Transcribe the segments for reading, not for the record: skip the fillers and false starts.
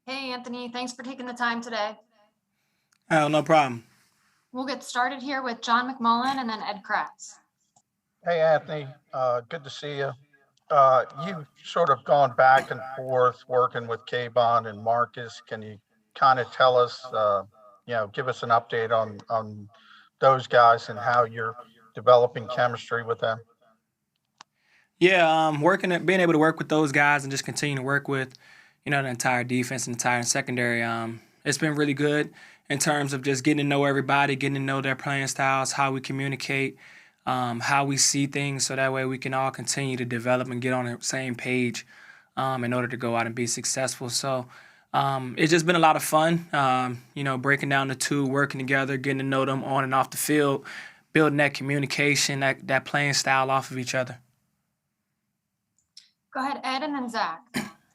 Hey, Anthony, thanks for taking the time today. Oh, no problem. We'll get started here with John McMullen and then Ed Kratz. Hey, Anthony. Good to see you. You've sort of gone back and forth working with Kayvon and Marcus. Can you kind of tell us, give us an update on those guys and how you're developing chemistry with them? Yeah, working at being able to work with those guys and just continue to work with, the entire defense and entire secondary. It's been really good in terms of just getting to know everybody, getting to know their playing styles, how we communicate, how we see things, so that way we can all continue to develop and get on the same page, in order to go out and be successful. So. It's just been a lot of fun, breaking down the two, working together, getting to know them on and off the field, building that communication, that playing style off of each other. Go ahead, Ed, and then Zach.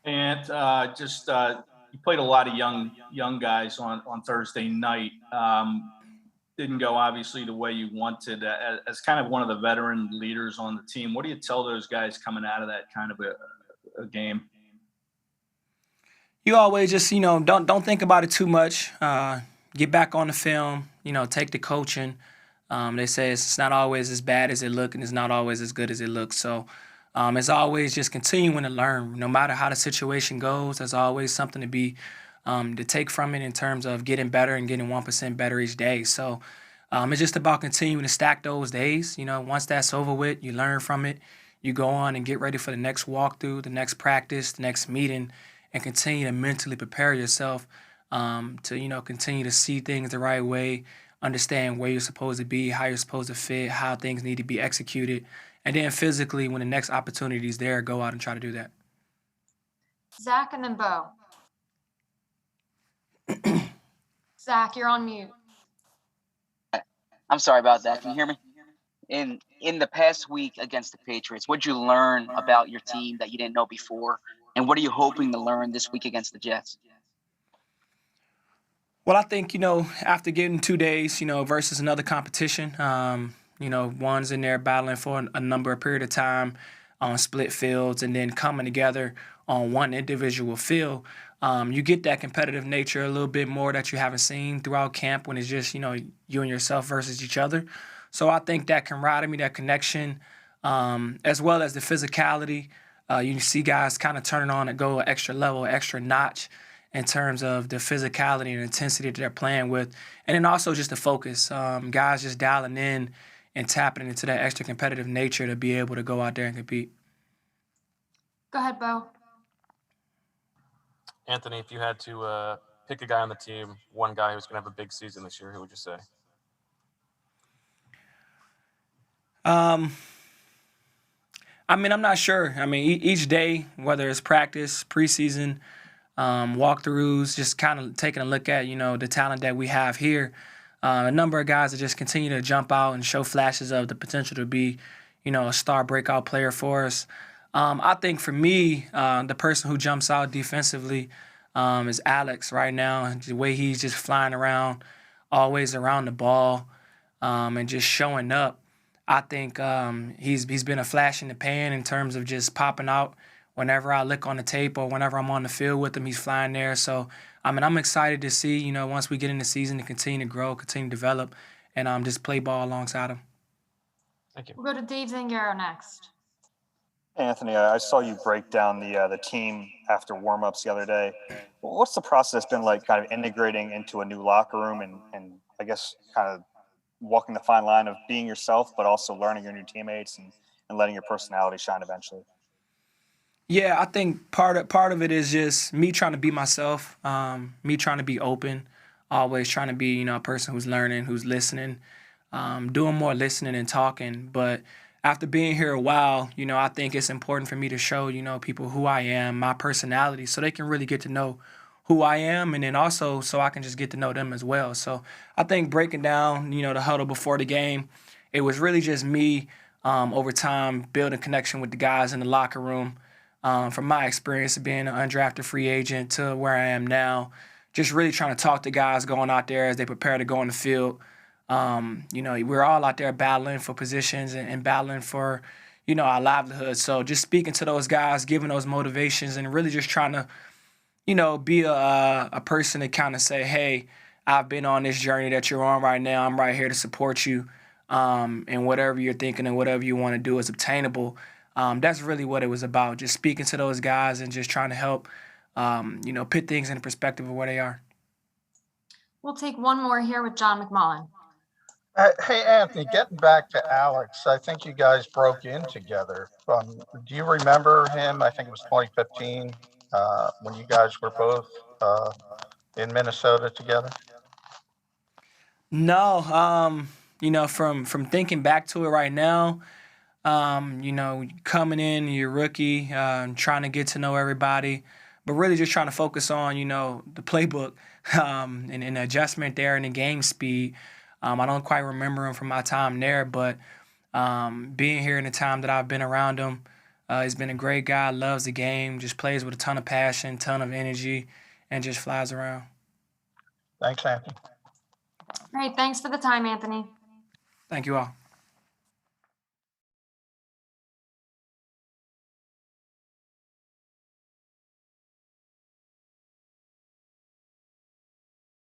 And you played a lot of young guys on Thursday night. Didn't go obviously the way you wanted. As kind of one of the veteran leaders on the team, what do you tell those guys coming out of that kind of a game? You always just don't think about it too much. Get back on the film. Take the coaching. They say it's not always as bad as it looks, and it's not always as good as it looks. So it's always just continuing to learn. No matter how the situation goes, there's always something to take from it in terms of getting better and getting 1% better each day. So it's just about continuing to stack those days. Once that's over with, you learn from it. You go on and get ready for the next walkthrough, the next practice, the next meeting, and continue to mentally prepare yourself to continue to see things the right way, understand where you're supposed to be, how you're supposed to fit, how things need to be executed, and then physically, when the next opportunity is there, go out and try to do that. Zach and then Bo. Zach, you're on mute. I'm sorry about that. Can you hear me? In the past week against the Patriots, what'd you learn about your team that you didn't know before? And what are you hoping to learn this week against the Jets? Well, I think, after getting 2 days, versus another competition, one's in there battling for a number of period of time on split fields and then coming together on one individual field, you get that competitive nature a little bit more that you haven't seen throughout camp when it's just, you and yourself versus each other. So I think that camaraderie, that connection, as well as the physicality, you see guys kind of turning on and go an extra level, extra notch in terms of the physicality and intensity that they're playing with. And then also just the focus. Guys just dialing in and tapping into that extra competitive nature to be able to go out there and compete. Go ahead, Bo. Anthony, if you had to pick a guy on the team, one guy who's going to have a big season this year, who would you say? I'm not sure. Each day, whether it's practice, preseason, walkthroughs, just kind of taking a look at, the talent that we have here. A number of guys that just continue to jump out and show flashes of the potential to be, a star breakout player for us. I think for me, the person who jumps out defensively is Alex right now. The way he's just flying around, always around the ball, and just showing up. I think he's been a flash in the pan in terms of just popping out whenever I look on the tape or whenever I'm on the field with him. He's flying there. So, I'm excited to see, once we get in the season, to continue to grow, continue to develop, and just play ball alongside him. Thank you. We'll go to Dave Zangaro next. Hey, Anthony, I saw you break down the team after warmups the other day. What's the process been like, kind of integrating into a new locker room and I guess kind of walking the fine line of being yourself, but also learning your new teammates and letting your personality shine eventually? Yeah, I think part of it is just me trying to be myself, me trying to be open, always trying to be, a person who's learning, who's listening, doing more listening and talking. But after being here a while, I think it's important for me to show, people who I am, my personality, so they can really get to know who I am, and then also so I can just get to know them as well. So I think breaking down, the huddle before the game, it was really just me over time building connection with the guys in the locker room. From my experience of being an undrafted free agent to where I am now, just really trying to talk to guys going out there as they prepare to go on the field. We're all out there battling for positions and battling for, our livelihood. So just speaking to those guys, giving those motivations, and really just trying to be a person to kind of say, hey, I've been on this journey that you're on right now. I'm right here to support you. And whatever you're thinking and whatever you want to do is obtainable. That's really what it was about, just speaking to those guys and just trying to help, put things in perspective of where they are. We'll take one more here with John McMullen. Hey, Anthony, getting back to Alex, I think you guys broke in together. Do you remember him? I think it was 2015 when you guys were both in Minnesota together. No, from thinking back to it right now, coming in, you're a rookie, trying to get to know everybody, but really just trying to focus on, the playbook and the adjustment there and the game speed. I don't quite remember him from my time there, but being here in the time that I've been around him, he's been a great guy, loves the game, just plays with a ton of passion, ton of energy, and just flies around. Thanks, Anthony. Great. Thanks for the time, Anthony. Thank you all.